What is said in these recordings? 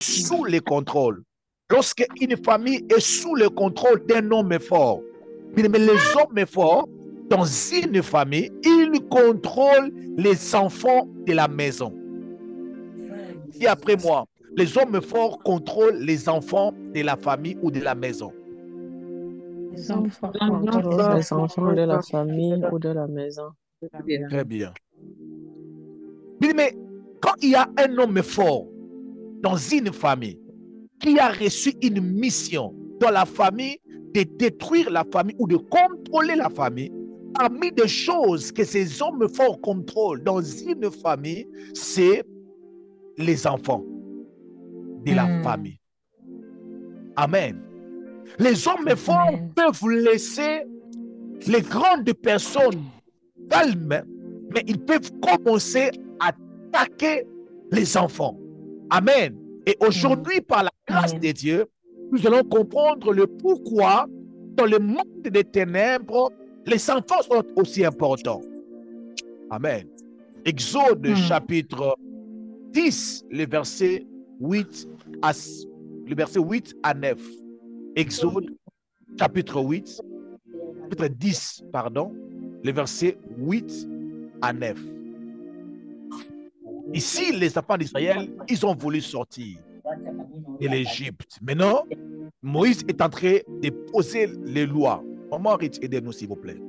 sous le contrôle. Lorsque une famille est sous le contrôle d'un homme fort, mais les hommes forts, dans une famille, ils contrôlent les enfants de la maison. Dis après moi, les hommes forts contrôlent les enfants de la famille ou de la maison. Les enfants contrôlent les enfants de la famille ou de la maison. Très bien. Mais quand il y a un homme fort dans une famille qui a reçu une mission dans la famille de détruire la famille ou de contrôler la famille, parmi des choses que ces hommes forts contrôlent dans une famille, c'est les enfants de la famille. Amen. Les hommes forts peuvent laisser les grandes personnes calmes, mais ils peuvent commencer à attaquer les enfants. Amen. Et aujourd'hui, par la grâce de Dieu, nous allons comprendre le pourquoi dans le monde des ténèbres, les enfants sont aussi importants. Amen. Exode chapitre 10, le verset 8 à 9. Exode chapitre 10, pardon, le verset 8 à 9. Ici, les enfants d'Israël, ils ont voulu sortir de l'Égypte. Maintenant, Moïse est en train de poser les lois. Maman, aidez-nous, s'il vous plaît.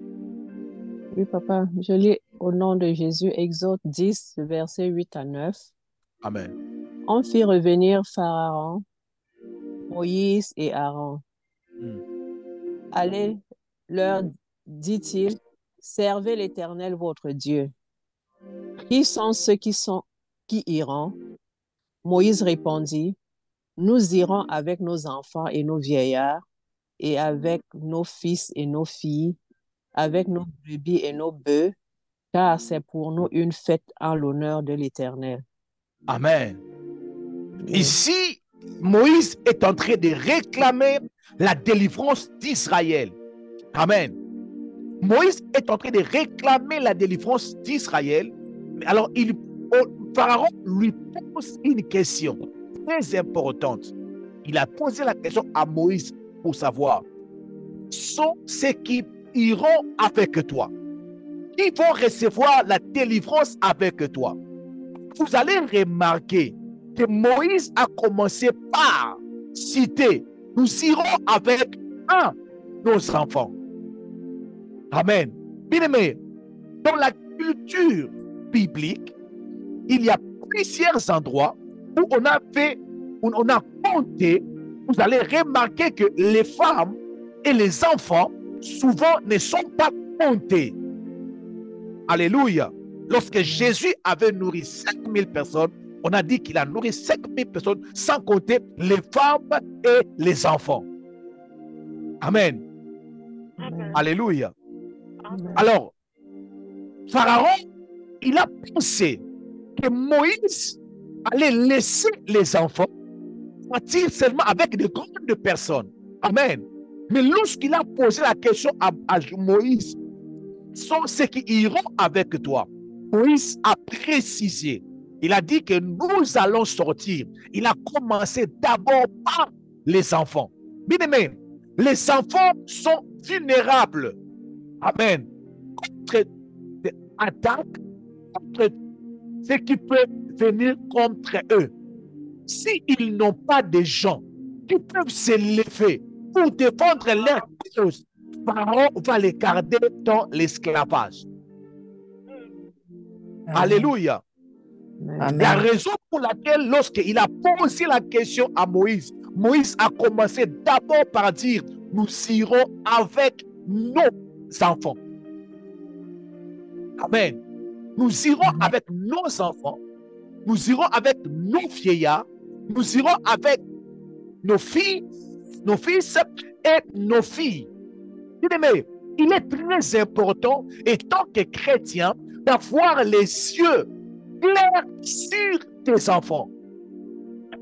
Oui, papa, je lis au nom de Jésus, Exode 10, versets 8 à 9. Amen. On fit revenir Pharaon, Moïse et Aaron. Allez, leur dit-il, servez l'Éternel votre Dieu. Qui sont ceux qui iront? Moïse répondit, nous irons avec nos enfants et nos vieillards, et avec nos fils et nos filles, avec nos brebis et nos bœufs, car c'est pour nous une fête en l'honneur de l'Éternel. Amen. Ici, Moïse est en train de réclamer la délivrance d'Israël. Amen. Moïse est en train de réclamer la délivrance d'Israël. Alors, Pharaon lui pose une question très importante. Il a posé la question à Moïse pour savoir, sont ceux qui iront avec toi, qui vont recevoir la délivrance avec toi. Vous allez remarquer que Moïse a commencé par citer, nous irons avec nos enfants. Amen. Bien aimé, dans la culture biblique, il y a plusieurs endroits où on a compté, vous allez remarquer que les femmes et les enfants, souvent, ne sont pas comptés. Alléluia. Lorsque Jésus avait nourri 5000 personnes, on a dit qu'il a nourri 5000 personnes sans compter les femmes et les enfants. Amen. Amen. Alléluia. Amen. Alors, Pharaon, il a pensé que Moïse allait laisser les enfants partir seulement avec de grandes personnes. Amen. Mais lorsqu'il a posé la question à Moïse, sont ceux qui iront avec toi, Moïse a précisé. Il a dit que nous allons sortir. Il a commencé d'abord par les enfants. Bien aimé, les enfants sont vulnérables. Amen. Contre des attaques, contre ce qui peut venir contre eux. S'ils n'ont pas de gens qui peuvent se lever pour défendre leur cause, Pharaon va les garder dans l'esclavage. Alléluia. Amen. La raison pour laquelle, lorsqu'il a posé la question à Moïse, Moïse a commencé d'abord par dire, nous irons avec nos enfants. Amen. Nous irons avec nos enfants, nous irons avec nos vieillards, nous irons avec nos filles, nos fils et nos filles. Bien-aimé, il est très important, étant que chrétien, d'avoir les yeux clairs sur tes enfants.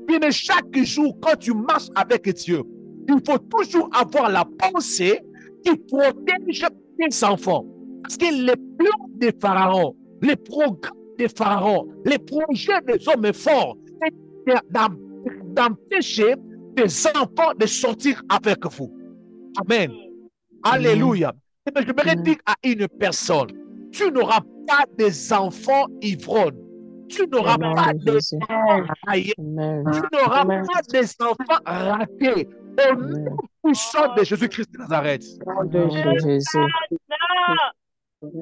Bien, chaque jour, quand tu marches avec Dieu, il faut toujours avoir la pensée qui protège tes enfants. Parce que les plans de Pharaon, les programmes de Pharaon, les projets des hommes forts, d'empêcher tes enfants de sortir avec vous. Amen. Alléluia. Et bien, je voudrais dire à une personne, tu n'auras pas des enfants ivrognes. Tu n'auras pas des enfants raillés. Tu n'auras pas des enfants ratés. Au nom puissant de Jésus-Christ de Nazareth. Au nom de Jésus.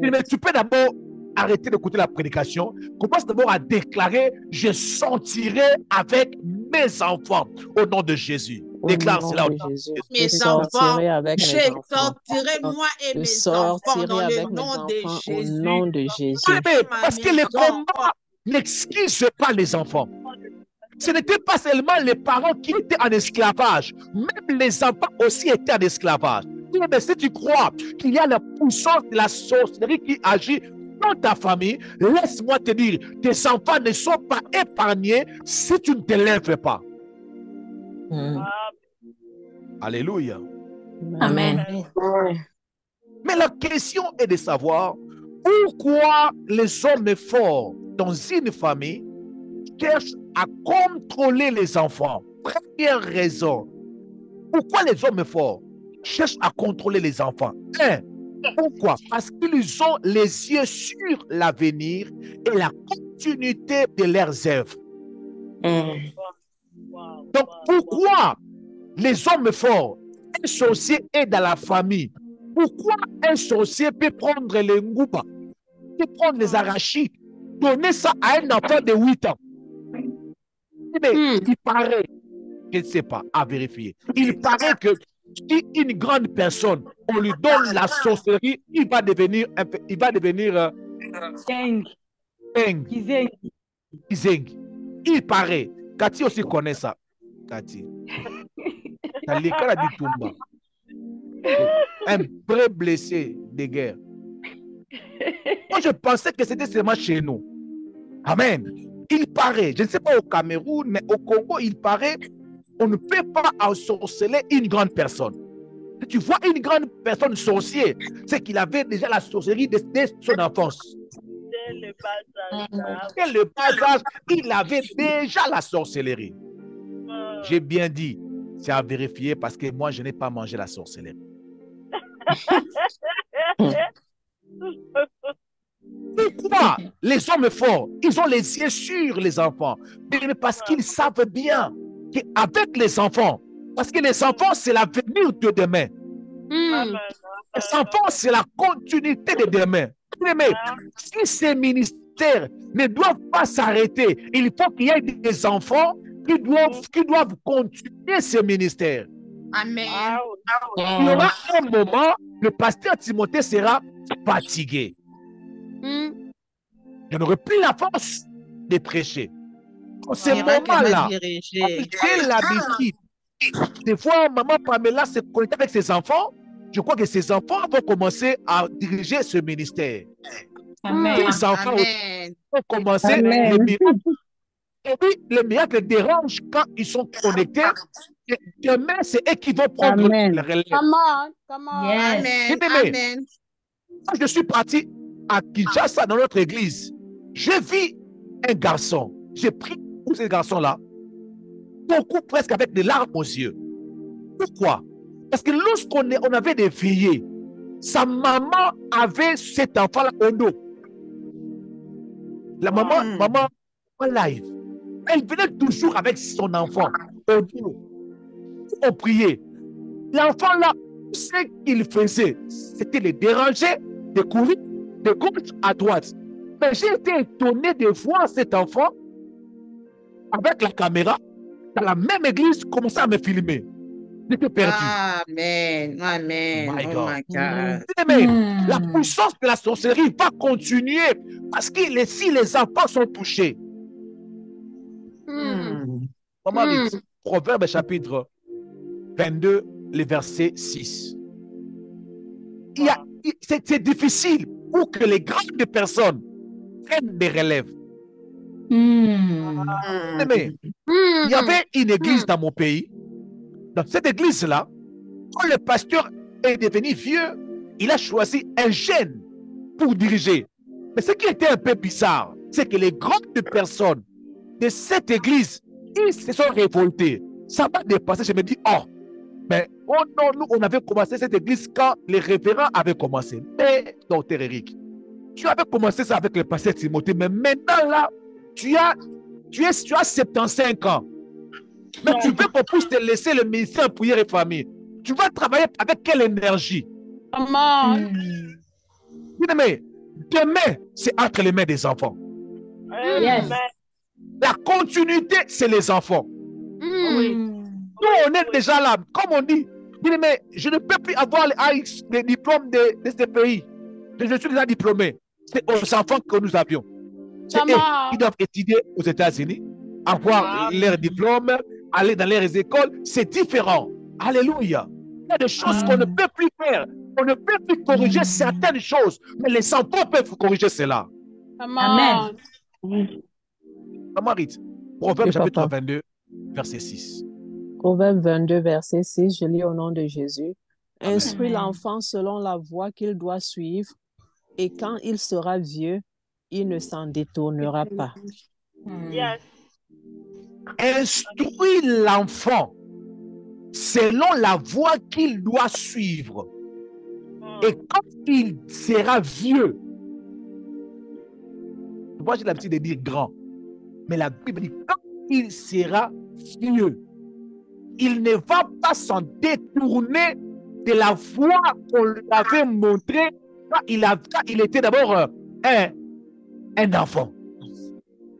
Mais tu peux d'abord arrêter d'écouter la prédication. Commence d'abord à déclarer, je sortirai avec mes enfants au nom de Jésus. Déclare cela au nom de Jésus. Mes enfants, je sortirai moi et mes enfants dans le nom de Jésus. Au nom de Jésus. Parce que le combat n'excuse pas les enfants. Ce n'était pas seulement les parents qui étaient en esclavage, même les enfants aussi étaient en esclavage. Mais si tu crois qu'il y a la puissance de la sorcellerie qui agit dans ta famille, laisse-moi te dire, tes enfants ne sont pas épargnés si tu ne te lèves pas. Alléluia. Amen. Mais la question est de savoir pourquoi les hommes forts dans une famille cherchent à contrôler les enfants. Première raison. Pourquoi les hommes forts cherchent à contrôler les enfants? Pourquoi? Parce qu'ils ont les yeux sur l'avenir et la continuité de leurs œuvres. Donc, pourquoi les hommes forts, un sorcier est dans la famille? Pourquoi un sorcier peut prendre les ngouba, peut prendre les arachides, donner ça à un enfant de 8 ans? Mais il paraît, je ne sais pas, à vérifier, il paraît que si une grande personne, on lui donne la sorcellerie, il va devenir Kizeng. Il paraît. Cathy aussi connaît ça. Cathy. Un vrai blessé de guerre. Moi, je pensais que c'était seulement chez nous. Amen. Il paraît, je ne sais pas au Cameroun, mais au Congo, il paraît, on ne peut pas ensorceler une grande personne. Si tu vois une grande personne sorcière, c'est qu'il avait déjà la sorcellerie dès son enfance. Dès le bas âge, il avait déjà la sorcellerie. J'ai bien dit, c'est à vérifier parce que moi, je n'ai pas mangé la sorcellerie. Pourquoi les hommes forts, ils ont les yeux sur les enfants? Parce qu'ils savent bien qu'avec les enfants, parce que les enfants, c'est l'avenir de demain. Les enfants, c'est la continuité de demain. Mais si ces ministères ne doivent pas s'arrêter, il faut qu'il y ait des enfants qui doivent continuer ce ministère. Amen. Il y aura un moment, le pasteur Timothée sera fatigué. Je n'aurai plus la force de prêcher. En ce moment-là, j'ai l'habitude. Des fois, maman Pamela se connecte avec ses enfants. Je crois que ses enfants vont commencer à diriger ce ministère. Amen. Les enfants vont commencer les miracles. Et puis, les miracles dérangent quand ils sont connectés. Et demain, c'est eux qui vont prendre le relais. Yes. Amen. Quand je suis parti à Kinshasa dans notre église, j'ai vu un garçon. J'ai pris pour ce garçon-là, beaucoup presque avec des larmes aux yeux. Pourquoi? Parce que lorsqu'on avait des veillées, sa maman avait cet enfant-là au dos. La maman live. Elle venait toujours avec son enfant au dos. On priait. L'enfant-là, ce qu'il faisait, c'était le déranger, de courir de gauche à droite. Mais j'ai été étonné de voir cet enfant avec la caméra dans la même église commencer à me filmer. J'étais perdu. Amen. Amen. My Oh God. my God. Mais la puissance de la sorcellerie va continuer parce que si les enfants sont touchés. Maman lit Proverbe chapitre 22, le verset 6. C'est difficile pour que les grandes personnes prennent des relèves. Mais il y avait une église dans mon pays. Dans cette église-là, quand le pasteur est devenu vieux, il a choisi un jeune pour diriger. Mais ce qui était un peu bizarre, c'est que les grandes personnes de cette église ils se sont révoltés. Ça m'a dépassé. Je me dis, oh, mais oh non, nous, on avait commencé cette église quand les révérends avaient commencé. Mais, docteur Eric, tu avais commencé ça avec le pasteur Timothée, mais maintenant là, tu as 75 ans. Mais tu veux qu'on puisse te laisser le ministère prière et famille. Tu vas travailler avec quelle énergie? Comment? Mais demain, c'est entre les mains des enfants. Yes. La continuité, c'est les enfants. Oui. Nous, on est déjà là. Comme on dit, mais je ne peux plus avoir les diplômes de ce pays. Je suis déjà diplômé. C'est aux enfants que nous avions. C'est eux qui doivent étudier aux États-Unis, avoir leur diplôme, aller dans leurs écoles. C'est différent. Alléluia. Il y a des choses qu'on ne peut plus faire. On ne peut plus corriger certaines choses. Mais les enfants peuvent corriger cela. Amen. Maman Rite, Proverbe chapitre 22, verset 6. Proverbe 22, verset 6, je lis au nom de Jésus. Amen. Instruis l'enfant selon la voie qu'il doit suivre, et quand il sera vieux, il ne s'en détournera pas. Yes. Instruis l'enfant selon la voie qu'il doit suivre. Et quand il sera vieux, moi j'ai l'habitude de dire grand, mais la Bible dit quand il sera vieux, il ne va pas s'en détourner de la voie qu'on lui avait montrée quand il était d'abord un enfant.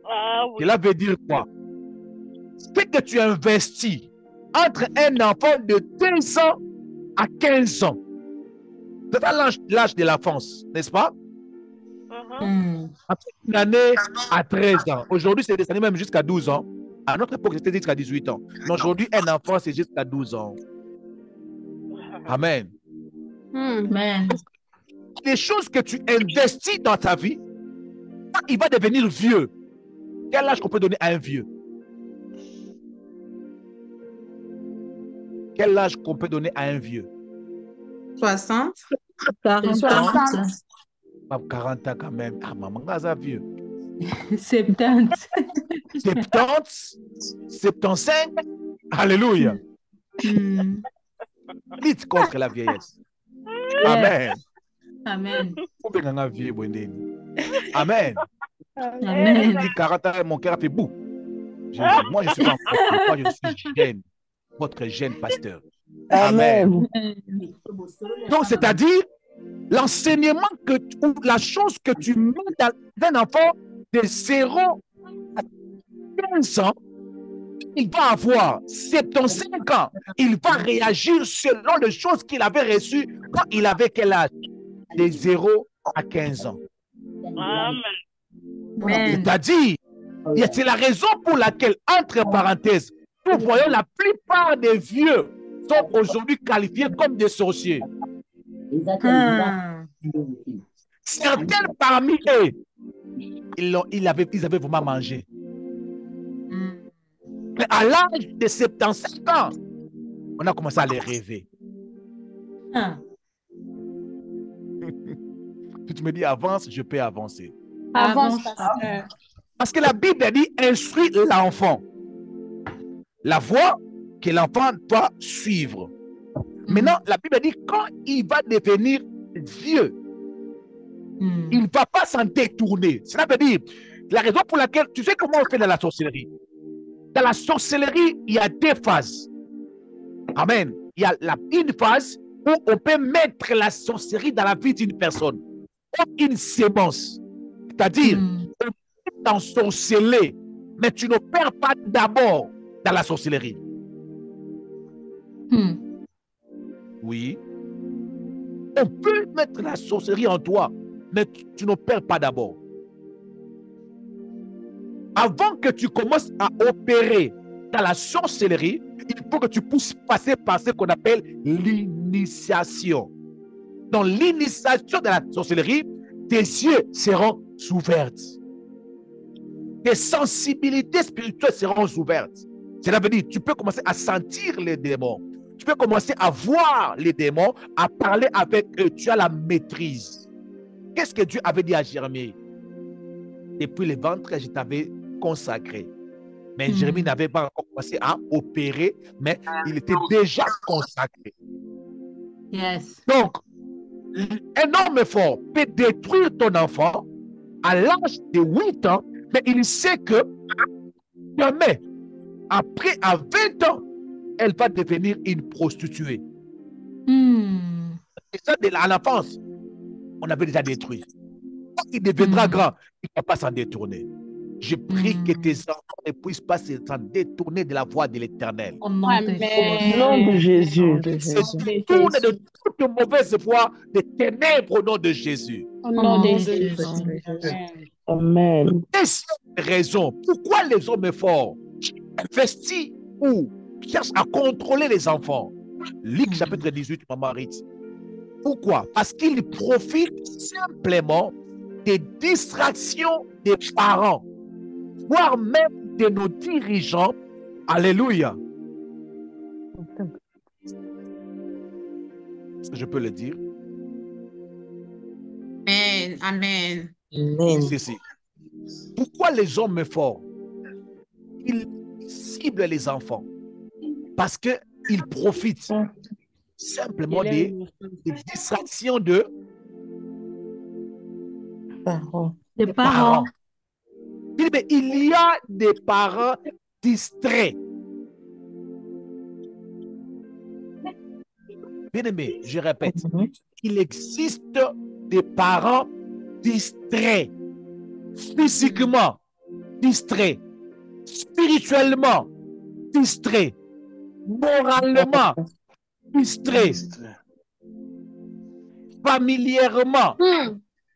Ah, oui. Cela veut dire quoi? Ce que tu investis entre un enfant de 2 ans à 15 ans, c'est l'âge de l'enfance, n'est-ce pas? Après une année à 13 ans. Aujourd'hui, c'est descendu même jusqu'à 12 ans. À notre époque, c'était jusqu'à 18 ans. Mais aujourd'hui, un enfant, c'est jusqu'à 12 ans. Amen. Amen. Les choses que tu investis dans ta vie, quand il va devenir vieux, quel âge qu'on peut donner à un vieux? Quel âge qu'on peut donner à un vieux? 60. 40 ans. 40 ans quand même. Ah, maman, ça vieux. 70. 70, 75. Alléluia. Lutte contre la vieillesse. Amen. Amen. Amen. Amen. 40 ans, mon cœur a fait bout. Moi, je suis pas encore. Moi, je suis jeune. Votre jeune pasteur. Amen. Donc, c'est-à-dire, l'enseignement ou la chose que tu mets dans un enfant de 0 à 15 ans, il va avoir 75 ans. Il va réagir selon les choses qu'il avait reçues quand il avait quel âge? De 0 à 15 ans. C'est-à-dire, c'est la raison pour laquelle, entre parenthèses, nous voyons la plupart des vieux sont aujourd'hui qualifiés comme des sorciers. Certains parmi eux, ils avaient vraiment mangé. Mais à l'âge de 75 ans, on a commencé à les rêver. Tu me dis avance, je peux avancer. Avance, pasteur. Parce que la Bible dit instruis l'enfant. La voie que l'enfant doit suivre. Maintenant, la Bible dit quand il va devenir vieux, il ne va pas s'en détourner. Cela veut dire, la raison pour laquelle, tu sais comment on fait dans la sorcellerie? Dans la sorcellerie, il y a 2 phases. Amen. Il y a une phase où on peut mettre la sorcellerie dans la vie d'une personne. Comme une sémence. C'est-à-dire, on peut t'ensorceler, mais tu ne perds pas d'abord dans la sorcellerie. Oui. On peut mettre la sorcellerie en toi, mais tu ne perds pas d'abord. Avant que tu commences à opérer dans la sorcellerie, il faut que tu puisses passer par ce qu'on appelle l'initiation. Dans l'initiation de la sorcellerie, tes yeux seront ouverts. Tes sensibilités spirituelles seront ouvertes. Cela veut dire que tu peux commencer à sentir les démons. Tu peux commencer à voir les démons, à parler avec eux. Tu as la maîtrise. Qu'est-ce que Dieu avait dit à Jérémie? Depuis le ventre, je t'avais consacré. Mais Jérémie n'avait pas encore commencé à opérer, mais il était déjà consacré. Yes. Donc, un homme fort peut détruire ton enfant à l'âge de 8 ans, mais il sait que jamais, après, à 20 ans, elle va devenir une prostituée. Et ça, à l'enfance, on avait déjà détruit. Quand il deviendra grand, il ne va pas s'en détourner. Je prie que tes enfants ne puissent pas s'en détourner de la voie de l'Éternel. Au nom de Amen. Au nom de Jésus. Se détourne de toute mauvaise voie, des ténèbres au nom de Jésus. Au nom de Jésus. Jésus. Amen. Deuxième raison, pourquoi les hommes forts investissent ou cherchent à contrôler les enfants? Luc chapitre 18, Maman Ritz. Pourquoi? Parce qu'ils profitent simplement des distractions des parents, voire même de nos dirigeants. Alléluia. Est-ce que je peux le dire? Amen. Amen. C'est. Pourquoi les hommes forts, ils ciblent les enfants? Parce qu'ils profitent simplement des distractions de Des parents. Il y a des parents distraits. Bien aimé, je répète, il existe des parents distraits, physiquement distraits, spirituellement distraits, moralement distraits, familièrement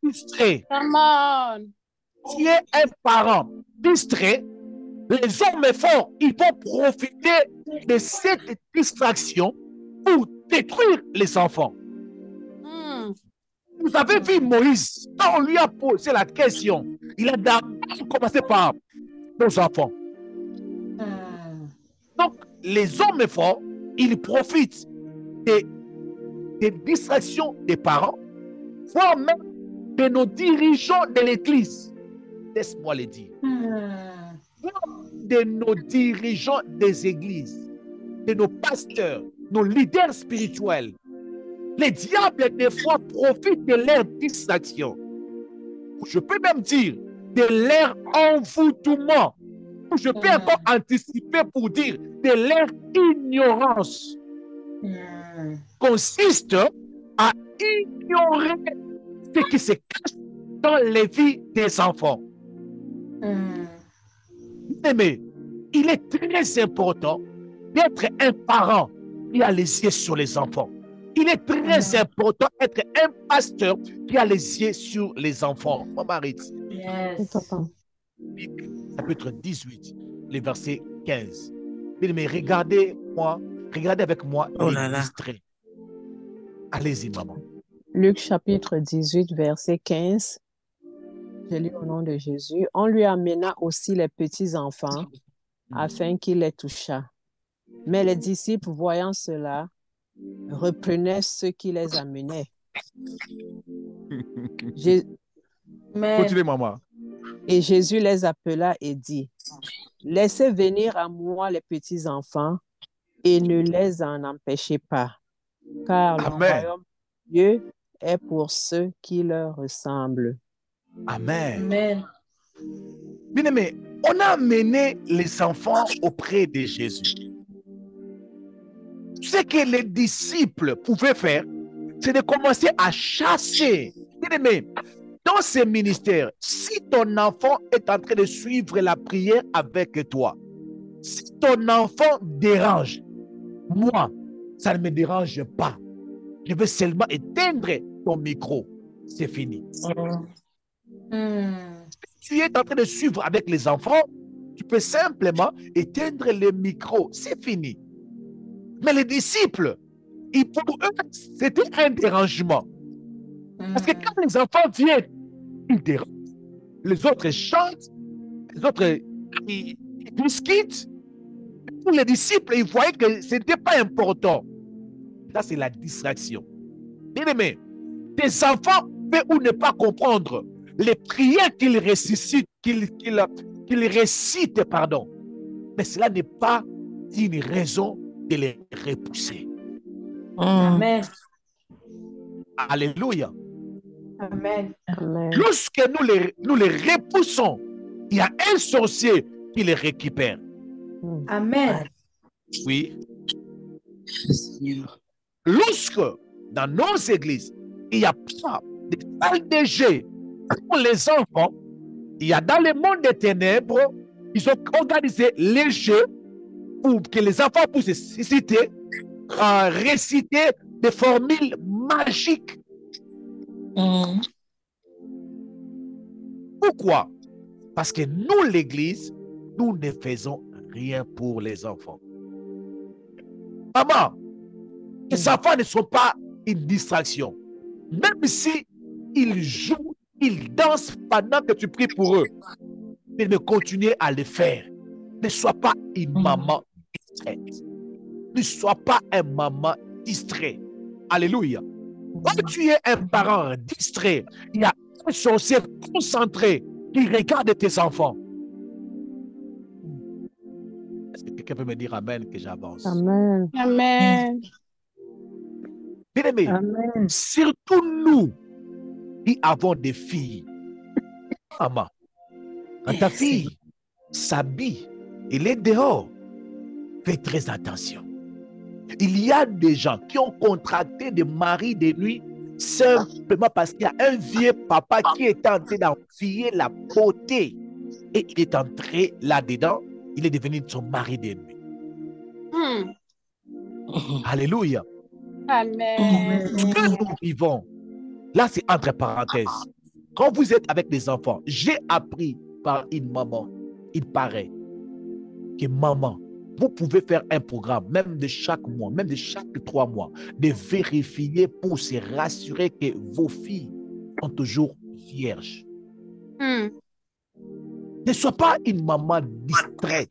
distrait. Come on. Si tu es un parent distrait, les hommes forts, ils vont profiter de cette distraction pour détruire les enfants. Vous avez vu Moïse, quand on lui a posé la question, il a d'abord commencé par nos enfants. Donc, les hommes forts, ils profitent des distractions des parents, voire même de nos dirigeants de l'Église. Laisse-moi le dire. De nos dirigeants des églises, de nos pasteurs, nos leaders spirituels. Les diables, des fois, profitent de leur distraction. Je peux même dire de leur envoûtement. Je peux encore anticiper pour dire de leur ignorance. Consiste à ignorer ce qui se cache dans les vies des enfants. Mais il est très important d'être un parent qui a les yeux sur les enfants. Il est très important d'être un pasteur qui a les yeux sur les enfants. Maman Ritz. Chapitre 18, le verset 15. Mais regardez avec moi les distraits. Allez-y, maman. Luc chapitre 18, verset 15. Je lis au nom de Jésus. On lui amena aussi les petits-enfants afin qu'il les touchât. Mais les disciples, voyant cela, reprenaient ceux qui les amenaient. Continuez, maman. Et Jésus les appela et dit, laissez venir à moi les petits-enfants et ne les en empêchez pas, car le royaume de Dieu est pour ceux qui leur ressemblent. Amen. Bien aimé, on a amené les enfants auprès de Jésus. Ce que les disciples pouvaient faire, c'est de commencer à chasser. Bien aimé, dans ces ministères, si ton enfant est en train de suivre la prière avec toi, si ton enfant dérange, moi, ça ne me dérange pas. Je veux seulement éteindre ton micro. C'est fini. Si tu es en train de suivre avec les enfants, tu peux simplement éteindre le micro. C'est fini. Mais les disciples, pour eux, c'était un dérangement. Parce que quand les enfants viennent, ils dérangent. Les autres chantent, les autres ils discutent. Pour les disciples, ils voyaient que ce n'était pas important. Ça, c'est la distraction. Bien aimé, tes enfants peuvent ou ne pas comprendre les prières qu'ils récitent, mais cela n'est pas une raison de les repousser. Amen. Alléluia. Amen. Amen. Lorsque nous les repoussons, il y a un sorcier qui les récupère. Amen. Oui. Lorsque dans nos églises, il n'y a pas de salle de jeu pour les enfants, il y a dans le monde des ténèbres, ils ont organisé les jeux pour que les enfants puissent se citer, réciter des formules magiques. Pourquoi? Parce que nous, l'Église, nous ne faisons rien pour les enfants. Maman, les enfants ne sont pas une distraction. Même si ils jouent, ils dansent pendant que tu pries pour eux, mais de continuer à le faire. Ne sois pas une maman distraite. Ne sois pas un maman distrait. Alléluia. Quand tu es un parent distrait, il y a un sorcier concentré qui regarde tes enfants. Est-ce que quelqu'un peut me dire amen que j'avance? Amen. Amen. Bien-aimés, Amen. surtout nous qui avons des filles. Maman, quand ta fille s'habille, elle est dehors, fais très attention. Il y a des gens qui ont contracté des maris de nuit simplement parce qu'il y a un vieux papa qui est tenté d'enfier la beauté. Et il est entré là-dedans, il est devenu son mari de nuit. Alléluia. Amen. Que nous vivons, là c'est entre parenthèses. Quand vous êtes avec des enfants, j'ai appris par une maman, il paraît que maman, vous pouvez faire un programme, même de chaque mois, même de chaque 3 mois, de vérifier pour se rassurer que vos filles sont toujours vierges. Ne sois pas une maman distraite.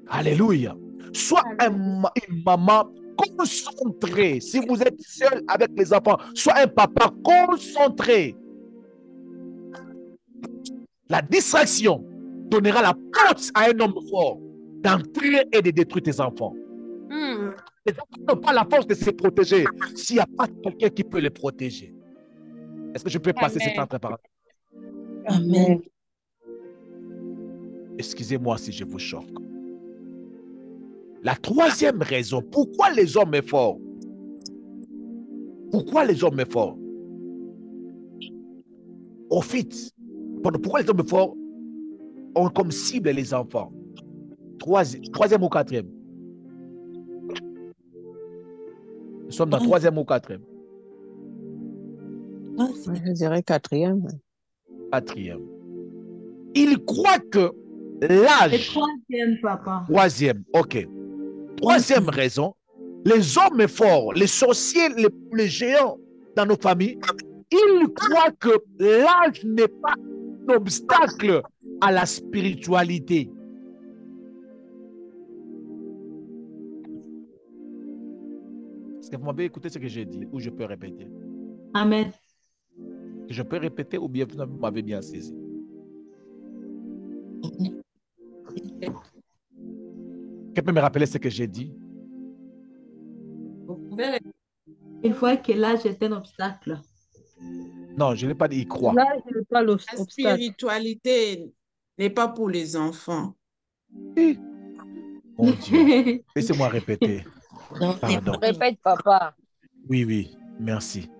Alléluia. Sois une maman concentrée. Si vous êtes seul avec les enfants, sois un papa concentré. La distraction donnera la porte à un homme fort d'entrer et de détruire tes enfants. Les enfants n'ont pas la force de se protéger s'il n'y a pas quelqu'un qui peut les protéger. Est-ce que je peux passer cette entre parenthèses? Amen. Excusez-moi si je vous choque. La troisième raison, pourquoi les hommes sont forts? Pourquoi les hommes sont forts? Au fait, pourquoi les hommes forts ont comme cible les enfants? Troisième ou quatrième? Nous sommes dans troisième ou quatrième? Je dirais quatrième. Quatrième. Il croit que l'âge... Troisième, papa. Troisième, ok. Troisième raison, les hommes forts, les sorciers, les géants dans nos familles, ils croient que l'âge n'est pas un obstacle à la spiritualité. Est-ce que vous m'avez écouté ce que j'ai dit ou je peux répéter? Amen. Je peux répéter ou bien vous m'avez bien saisi? Quelqu'un peut me rappeler ce que j'ai dit? Vous pouvez... Il faut que l'âge est un obstacle. Non, je n'ai pas dit il croit. L'âge n'est pas l'obstacle. La spiritualité n'est pas pour les enfants. Oui. Mon Dieu, laissez-moi répéter. Pardon. Répète, papa. Oui, oui, merci.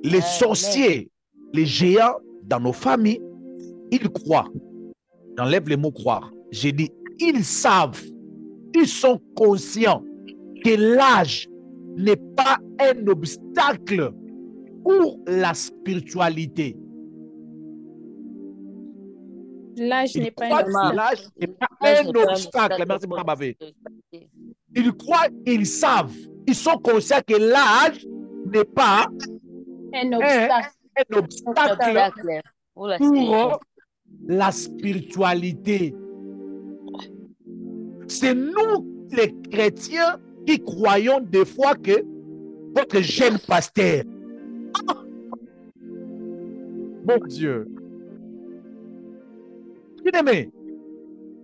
Les sorciers, les géants dans nos familles, ils croient. J'enlève le mot croire. J'ai dit, ils savent, ils sont conscients que l'âge n'est pas un obstacle pour la spiritualité. L'âge n'est pas un obstacle. Merci beaucoup, Mavé. Ils croient, ils savent, ils sont conscients que l'âge n'est pas un obstacle pour la spiritualité. C'est nous, les chrétiens, qui croyons des fois que votre jeune pasteur, mon Dieu, bien-aimé,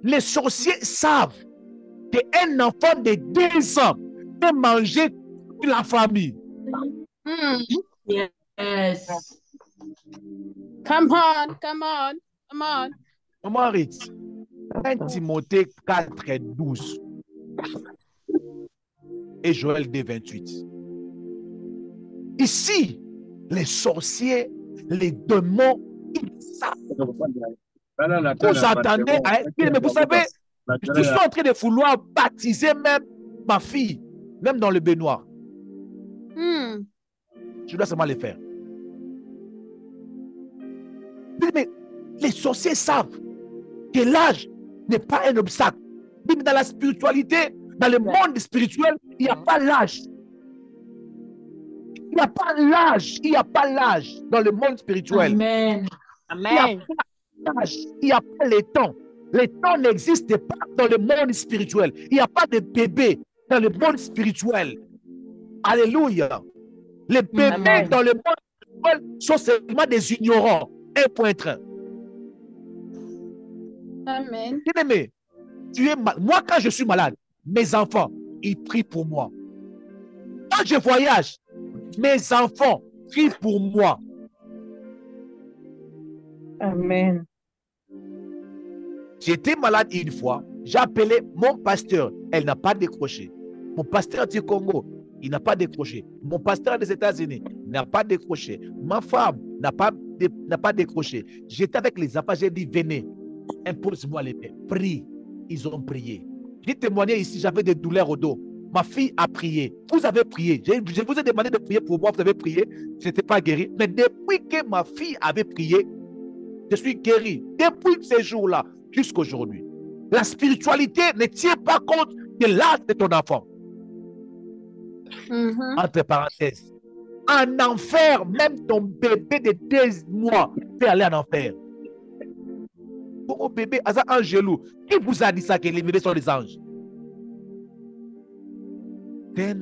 Les sorciers savent qu'un enfant de 2 ans peut manger toute la famille. Yes. Come on, come on, come on. Maman Ritz, 1 Timothée 4 et 12 et Joël 2, 28. Ici, les sorciers, les démons, ils savent. Vous attendez à être... Mais vous savez, je suis en train de vouloir baptiser même ma fille, même dans le baignoire. Je dois seulement le faire. Mais les sorciers savent que l'âge n'est pas un obstacle. Même dans la spiritualité, dans le monde spirituel, il n'y a pas l'âge. Il n'y a pas l'âge. Il n'y a pas l'âge dans le monde spirituel. Amen. Amen. Il n'y a pas les temps. Les temps n'existent pas dans le monde spirituel. Il n'y a pas de bébés dans le monde spirituel. Alléluia. Les bébés dans le monde spirituel sont seulement des ignorants. 1.1. Amen. Bien-aimé, tu es mal. Moi, quand je suis malade, mes enfants, ils prient pour moi. Quand je voyage, mes enfants prient pour moi. Amen. J'étais malade une fois, j'ai appelé mon pasteur, elle n'a pas décroché. Mon pasteur du Congo, il n'a pas décroché. Mon pasteur des États-Unis n'a pas décroché. Ma femme n'a pas décroché. J'étais avec les enfants, j'ai dit, venez, impose-moi les mains. Prie. Ils ont prié. J'ai témoigné ici, j'avais des douleurs au dos. Ma fille a prié. Vous avez prié. Je vous ai demandé de prier pour moi, vous avez prié. Je n'étais pas guéri. Mais depuis que ma fille avait prié, je suis guéri. Depuis ces jours-là, jusqu'à aujourd'hui. La spiritualité ne tient pas compte de l'âge de ton enfant. Entre parenthèses. En enfer, même ton bébé de 2 mois peut aller en enfer. Ton bébé, Angelou, qui vous a dit ça, que les bébés sont des anges? C'est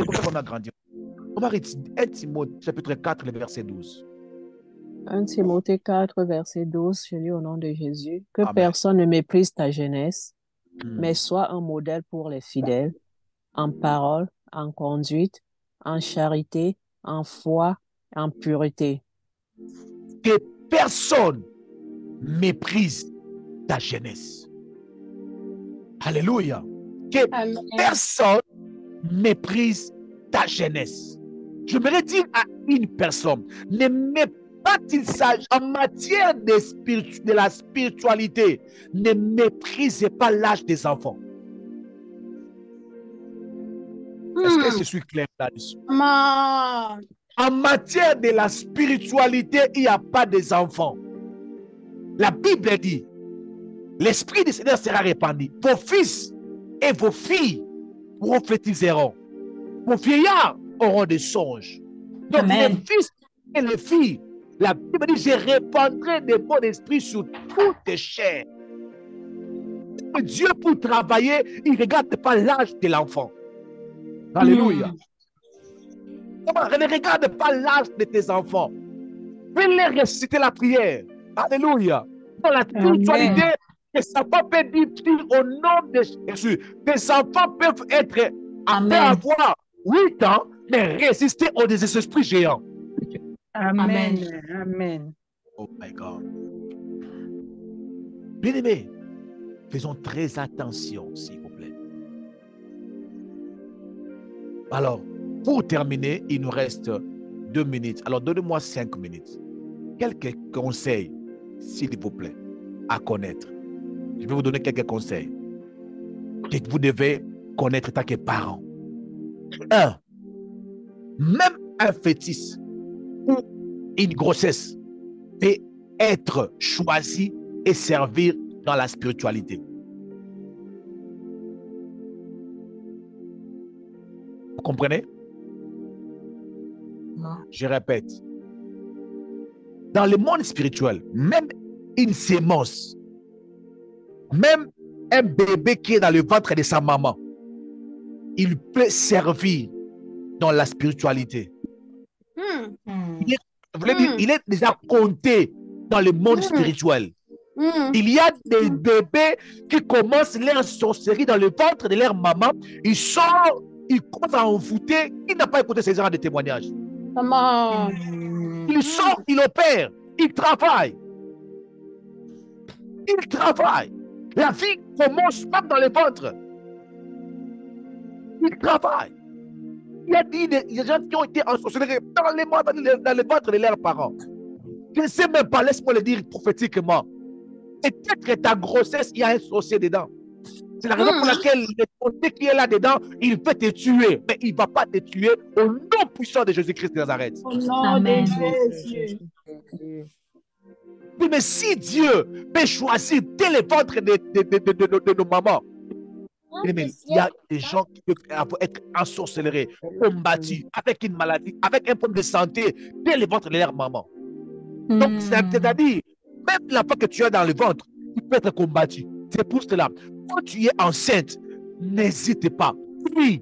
pour ça qu'on a grandi. On va arrêter 1 Timothée, chapitre 4, le verset 12. 1 Timothée 4, verset 12, je lis au nom de Jésus. Que Amen. personne ne méprise ta jeunesse, mais sois un modèle pour les fidèles, en parole, en conduite, en charité, en foi, en pureté. Que personne méprise ta jeunesse. Alléluia. Que personne méprise ta jeunesse. Je voudrais dire à une personne, ne méprise en matière de la spiritualité, ne méprisez pas l'âge des enfants. Est-ce que je suis clair là-dessus? En matière de la spiritualité, il n'y a pas des enfants. La Bible dit, l'Esprit du Seigneur sera répandu. Vos fils et vos filles prophétiseront. Vos vieillards auront des songes. Donc Amen. les fils et les filles, la Bible dit, je répandrai des bons esprits sur toutes les chairs. Dieu, pour travailler, il ne regarde pas l'âge de l'enfant. Alléluia. Ne regarde pas l'âge de tes enfants. Fais-les réciter la prière. Alléluia. Dans la spiritualité, les enfants peuvent dire au nom de Jésus. Tes enfants peuvent être, après avoir 8 ans, mais résister aux esprits géants. Amen. Amen. Oh my God. Bien-aimés, faisons très attention, s'il vous plaît. Alors, pour terminer, il nous reste 2 minutes. Alors, donnez-moi 5 minutes. Quelques conseils, s'il vous plaît, à connaître. Je vais vous donner quelques conseils que vous devez connaître en tant que parents. 1. Même un fœtus ou une grossesse peut être choisi et servir dans la spiritualité. Vous comprenez? Non. Je répète. Dans le monde spirituel, même une sémence, même un bébé qui est dans le ventre de sa maman, il peut servir dans la spiritualité. Il est déjà compté dans le monde spirituel. Il y a des bébés qui commencent leur sorcellerie dans le ventre de leur maman. Ils sortent, ils commencent à envoûter. Il n'a pas écouté ces heures de témoignage. Maman. Il sort, il opère, il travaille. Il travaille. La vie commence même dans le ventre. Il travaille. Il y a des gens qui ont été ensorcelés dans le ventre de leurs parents. Je ne sais même pas, laisse-moi le dire prophétiquement. Et peut-être ta grossesse, il y a un sorcier dedans. C'est la raison pour laquelle le sorcier qui est là-dedans, il peut te tuer. Mais il ne va pas te tuer au nom puissant de Jésus-Christ de Nazareth. Au nom de Jésus. Oui, mais si Dieu peut choisir dès le ventre de nos mamans, il y a des gens qui peuvent être ensorcelés, combattus, avec une maladie, avec un problème de santé, dès le ventre de leur maman. Donc, c'est-à-dire, même la fois que tu es dans le ventre, il peut être combattu. C'est pour cela. Quand tu es enceinte, n'hésite pas. Prie.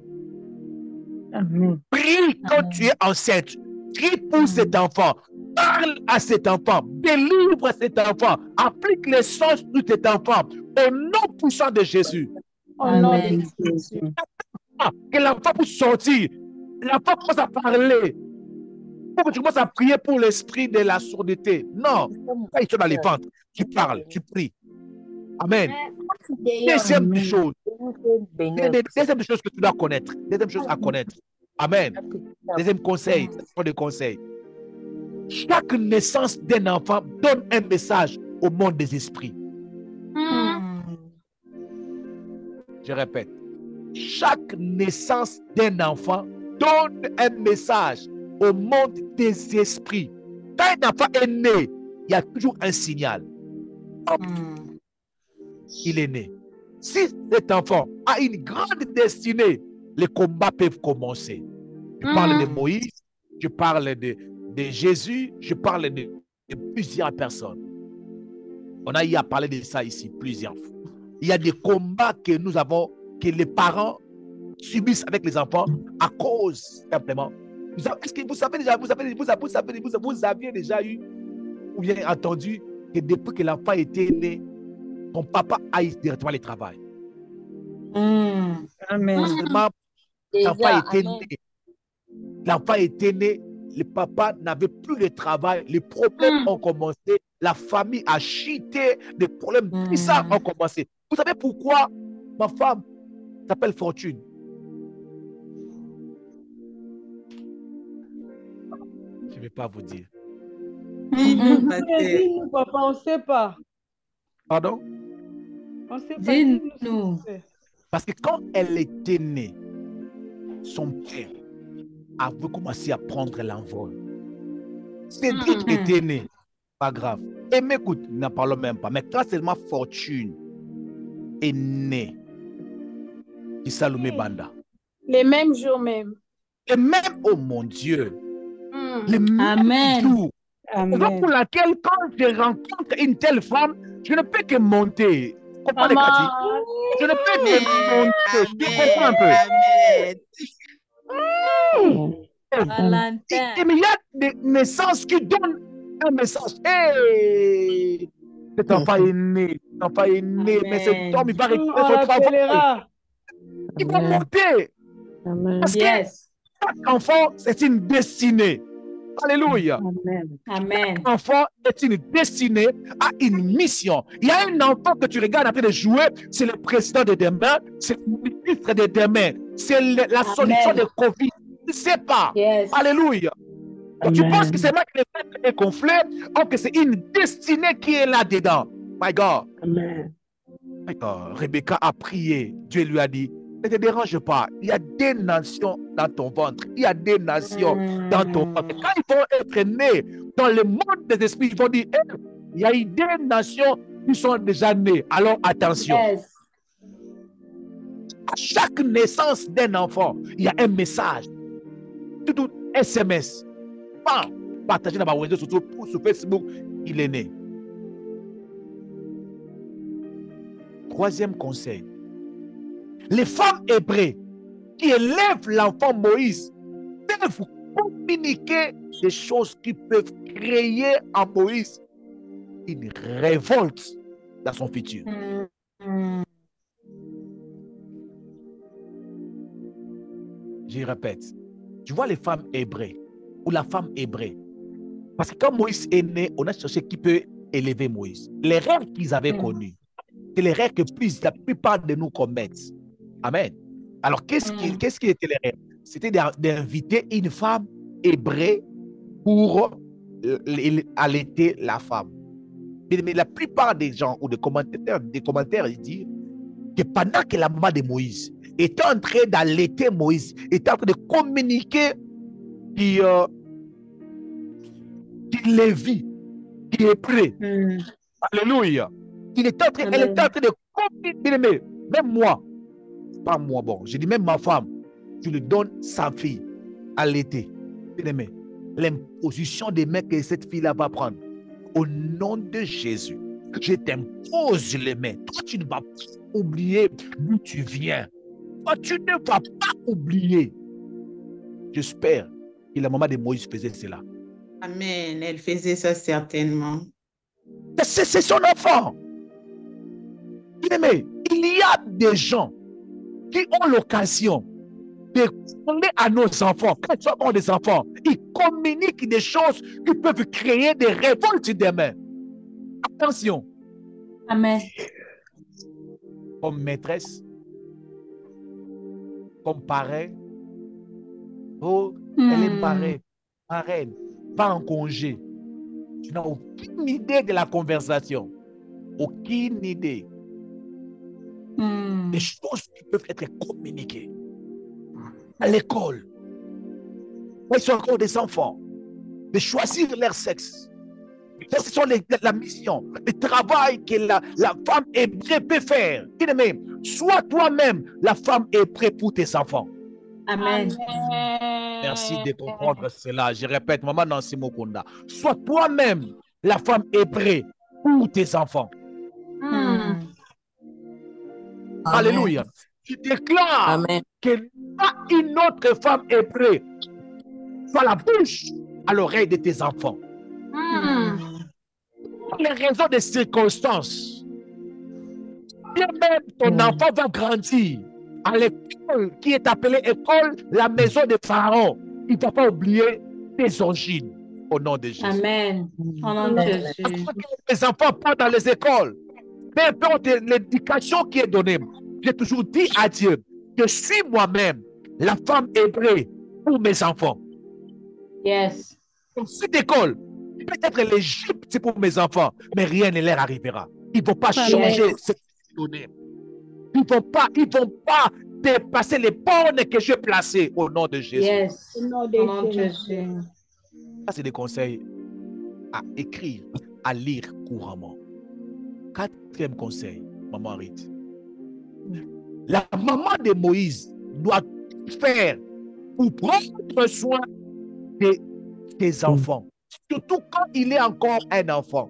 Prie quand tu es enceinte. Prie pour cet enfant. Parle à cet enfant. Délivre cet enfant. Applique les sens sur cet enfant. Au nom puissant de Jésus. Au nom de Jésus. Que l'enfant puisse sortir. L'enfant commence à parler. Pour que tu commences à prier pour l'esprit de la surdité. Non. Quand ils sont dans les ventres, tu parles, tu pries. Amen. Deuxième chose. Deuxième chose que tu dois connaître. Deuxième chose à connaître. Amen. Deuxième conseil. C'est des conseils. Chaque naissance d'un enfant donne un message au monde des esprits. Je répète. Chaque naissance d'un enfant donne un message au monde des esprits. Quand un enfant est né, il y a toujours un signal. Hop, il est né. Si cet enfant a une grande destinée, les combats peuvent commencer. Je parle de Moïse, je parle de Jésus, je parle de plusieurs personnes. On a eu à parler de ça ici plusieurs fois. Il y a des combats que nous avons, que les parents subissent avec les enfants à cause simplement. Est-ce que vous aviez déjà eu ou bien entendu que depuis que l'enfant était né, ton papa aille directement au travail? Amen. L'enfant était né, le papa n'avait plus de travail, les problèmes ont commencé, la famille a chuté, les problèmes bizarres ont commencé. Vous savez pourquoi ma femme s'appelle Fortune? Je ne vais pas vous dire. Papa, on ne sait pas. Pardon? On ne sait pas. Dis-nous. Parce que quand elle était née, son père avait commencé à prendre l'envol. Cédric était né. Pas grave. Et m'écoute, n'en parlons même pas. Mais quand seulement Fortune est née, Salomé Banda. Les mêmes jours même. Et même, oh mon Dieu, les mêmes Amen. jours. Amen. C'est pour laquelle, quand je rencontre une telle femme, je ne peux que monter. Comprenez, Cathy? Je ne peux que monter. Tu comprends un peu? Mais il y a des naissances qui donnent un message. Hey, cet enfant est né. Cet enfant est né. Mais cet homme, il va récupérer son travail. Il va monter. Parce que chaque enfant, c'est une destinée. Alléluia. Amen. Chaque enfant est une destinée à une mission. Il y a un enfant que tu regardes après de jouer, c'est le président de demain, c'est le ministre de demain, c'est la solution de Covid. Tu ne sais pas. Alléluia. Tu penses que c'est moi qui est gonflé, ou que c'est une destinée qui est là-dedans. My God. Amen. My God. Rebecca a prié. Dieu lui a dit, ne te dérange pas. Il y a des nations dans ton ventre. Il y a des nations dans ton ventre. Quand ils vont être nés dans le monde des esprits, ils vont dire, hey, il y a eu des nations qui sont déjà nées. Alors attention. À chaque naissance d'un enfant, il y a un message. Tout SMS. Partagez dans ma réseau, surtout sur Facebook, il est né. Troisième conseil. Les femmes hébreues qui élèvent l'enfant Moïse peuvent communiquer des choses qui peuvent créer en Moïse une révolte dans son futur. Je répète, tu vois les femmes hébreues ou la femme hébreu. Parce que quand Moïse est né, on a cherché qui peut élever Moïse. Les rêves qu'ils avaient connus, c'est les rêves que la plupart de nous commettent. Amen. Alors, qu'est-ce qui était les rêves? C'était d'inviter une femme hébreu pour allaiter la femme. Mais la plupart des gens ou des commentaires ils disent que pendant que la maman de Moïse était en train d'allaiter Moïse, était en train de communiquer qui Lévi, qui est prêt. Alléluia. Elle était en train de communiquer. Même moi, pas moi, bon, je dis même ma femme, je lui donne sa fille à l'été. L'imposition des mains que cette fille-là va prendre. Au nom de Jésus, je t'impose les mains. Toi, tu ne vas pas oublier d'où tu viens. Toi, tu ne vas pas oublier. J'espère que la maman de Moïse faisait cela. Amen. Elle faisait ça certainement. C'est son enfant. Bien-aimé, il y a des gens qui ont l'occasion de parler à nos enfants. Quand ils ont des enfants, ils communiquent des choses qui peuvent créer des révoltes demain. Attention. Amen. Comme maîtresse, comme parrain. Oh, elle est marraine, pas en congé. Tu n'as aucune idée de la conversation. Aucune idée. Des choses qui peuvent être communiquées à l'école. Ils sont encore des enfants. De choisir leur sexe. Ce sont la mission, le travail que la femme hébreu peut faire. Sois toi-même la femme hébreu pour tes enfants. Amen. Merci de comprendre cela. Je répète, Maman Nancy Mokunda. Sois toi-même la femme hébreu pour tes enfants. Alléluia. Tu déclares que pas une autre femme hébreu soit la bouche à l'oreille de tes enfants. Pour les raisons des circonstances, bien même ton enfant va grandir à l'école qui est appelée école, la maison de Pharaon. Il ne va pas oublier tes origines au nom de Jésus. Amen. Au nom de Jésus. Les enfants partent dans les écoles. Peu importe l'éducation qui est donnée, j'ai toujours dit à Dieu, je suis moi-même la femme hébreu pour mes enfants. Yes. Cette école, peut-être l'Égypte, c'est pour mes enfants, mais rien ne leur arrivera. Ils ne vont pas changer cette donnée. Ils ne vont pas dépasser les bornes que j'ai placées au nom de Jésus. Yes. Au nom de Jésus. Ça, c'est des conseils à écrire, à lire couramment. Quatrième conseil, maman Rite. La maman de Moïse doit tout faire pour prendre soin de tes enfants. Surtout quand il est encore un enfant.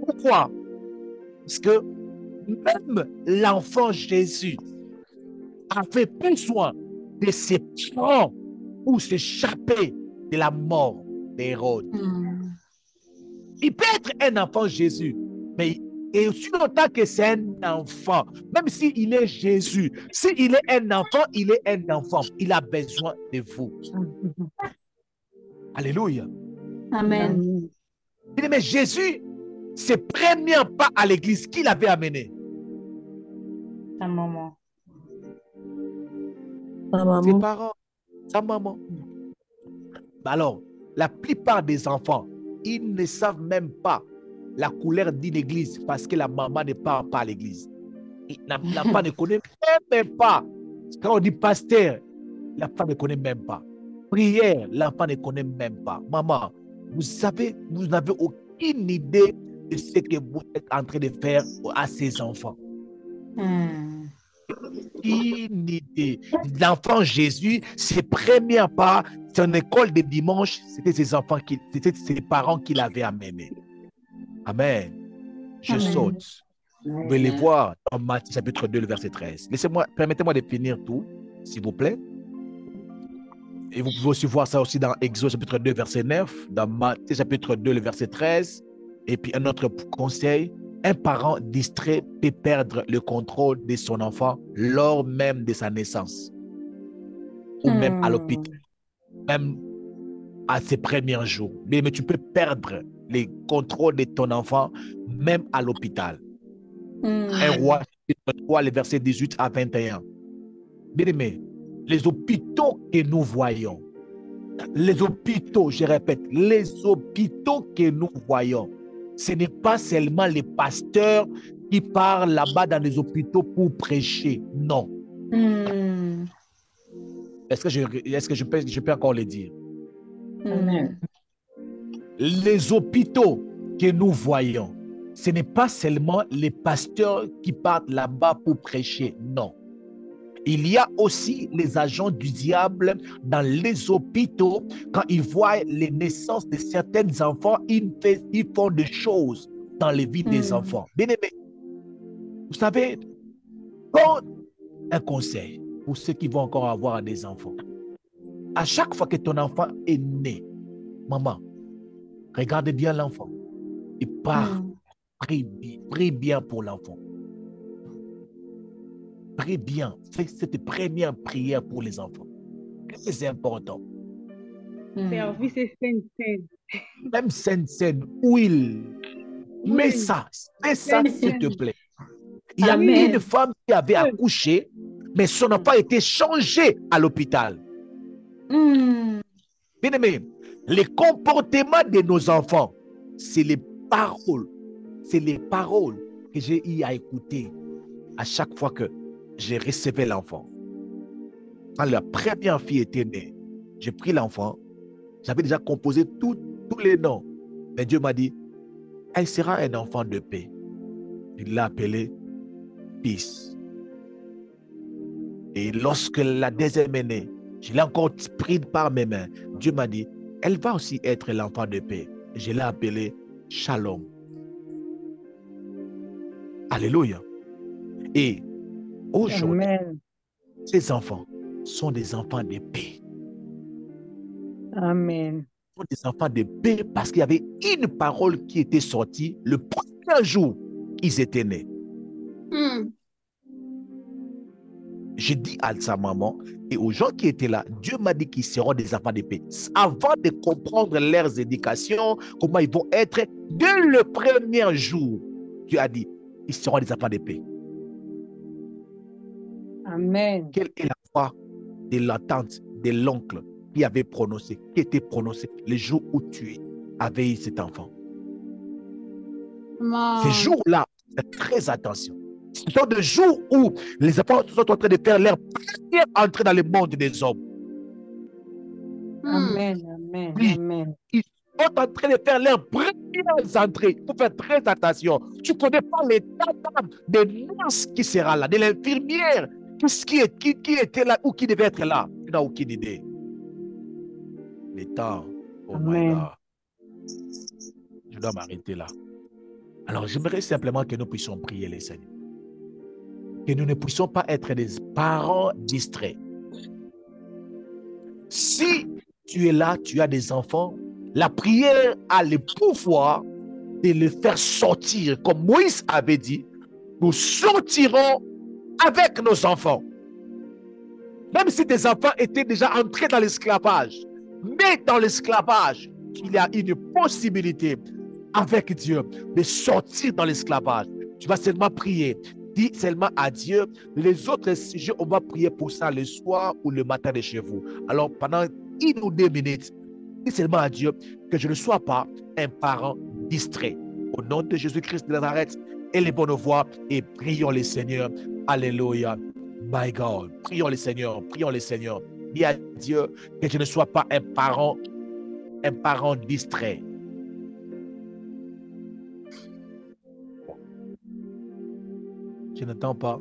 Pourquoi? Parce que même l'enfant Jésus avait besoin de ses parents pour s'échapper de la mort d'Hérode. Il peut être un enfant Jésus, mais et aussi longtemps que c'est un enfant, même s'il est Jésus, s'il est un enfant, il est un enfant. Il a besoin de vous. Alléluia. Amen. Mais Jésus, ses premiers pas à l'église, qui l'avait amené? Sa maman. Ses parents, sa maman. Alors, la plupart des enfants, ils ne savent même pas la couleur d'une église parce que la maman ne part pas à l'église. L'enfant ne connaît même pas. Quand on dit pasteur, l'enfant ne connaît même pas. Prière, l'enfant ne connaît même pas. Maman, vous savez, vous n'avez aucune idée de ce que vous êtes en train de faire à ces enfants. Une idée. L'enfant Jésus, ses premiers pas, son école de dimanche, c'était c'était ses parents qui l'avaient amené. Amen. Je saute. Vous pouvez les voir dans Matthieu chapitre 2, le verset 13. Permettez-moi de finir tout, s'il vous plaît. Et vous pouvez aussi voir ça aussi dans Exode chapitre 2, verset 9, dans Matthieu chapitre 2, le verset 13. Et puis un autre conseil, Un parent distrait peut perdre le contrôle de son enfant lors même de sa naissance, ou même à l'hôpital, même à ses premiers jours. Mais tu peux perdre le contrôle de ton enfant même à l'hôpital. 1 Roi, chapitre 3, les versets 18 à 21. Bien aimé, les hôpitaux que nous voyons, les hôpitaux, je répète, les hôpitaux que nous voyons, ce n'est pas seulement les pasteurs qui parlent là-bas dans les hôpitaux pour prêcher. Non. Est-ce que je peux encore le dire? Les hôpitaux que nous voyons, ce n'est pas seulement les pasteurs qui partent là-bas pour prêcher. Non. Il y a aussi les agents du diable dans les hôpitaux. Quand ils voient les naissances de certains enfants, ils font des choses dans les vies des enfants. Bien aimé, vous savez, un conseil pour ceux qui vont encore avoir des enfants. À chaque fois que ton enfant est né, maman, regarde bien l'enfant et prie bien pour l'enfant. Prie bien, fais cette première prière pour les enfants. C'est important. Service et scène. Même scène, huile. Mets ça, s'il te plaît. Il y a une femme qui avait accouché, mais son enfant a été changé à l'hôpital. Bien aimé, les comportements de nos enfants, c'est les paroles que j'ai eu à écouter à chaque fois que j'ai recevé l'enfant. Quand la première fille était née, j'ai pris l'enfant, j'avais déjà composé tous les noms. Mais Dieu m'a dit, elle sera un enfant de paix. Il l'a appelé Peace. Et lorsque la deuxième est née, je l'ai encore pris par mes mains. Dieu m'a dit, elle va aussi être l'enfant de paix. Je l'ai appelé Shalom. Alléluia. Et aujourd'hui, ces enfants sont des enfants de paix. Amen. Ils sont des enfants de paix parce qu'il y avait une parole qui était sortie le premier jour qu'ils étaient nés. Je dis à sa maman et aux gens qui étaient là, Dieu m'a dit qu'ils seront des enfants de paix. Avant de comprendre leurs éducations, comment ils vont être, dès le premier jour, Dieu a dit, ils seront des enfants de paix. Amen. Quelle est la foi de la tante, de l'oncle qui avait prononcé, qui était prononcé le jour où tu avais eu cet enfant? Ces jours-là, faites très attention. Ce sont des jours où les enfants sont en train de faire leur première entrée dans le monde des hommes. Amen, amen, Oui. amen. Ils sont en train de faire leurs premières entrées. Il faut faire très attention. Tu ne connais pas l'état de nurse qui sera là, de l'infirmière qui était là ou qui devait être là. Tu n'as aucune idée. Le temps, oh my God. Je dois m'arrêter là. Alors, j'aimerais simplement que nous puissions prier les Seigneurs. Que nous ne puissions pas être des parents distraits. Si tu es là, tu as des enfants, la prière a le pouvoir de les faire sortir. Comme Moïse avait dit, nous sortirons avec nos enfants. Même si tes enfants étaient déjà entrés dans l'esclavage, mais dans l'esclavage, il y a une possibilité avec Dieu de sortir dans l'esclavage. Tu vas seulement prier. Dis seulement à Dieu. Les autres sujets, on va prier pour ça le soir ou le matin de chez vous. Alors, pendant 1 ou 2 minutes, dis seulement à Dieu que je ne sois pas un parent distrait. Au nom de Jésus-Christ de Nazareth, élevons nos voix et prions le Seigneur. Alléluia. My God. Prions le Seigneur. Prions le Seigneur. Dis à Dieu que je ne sois pas un parent distrait. Je n'entends pas.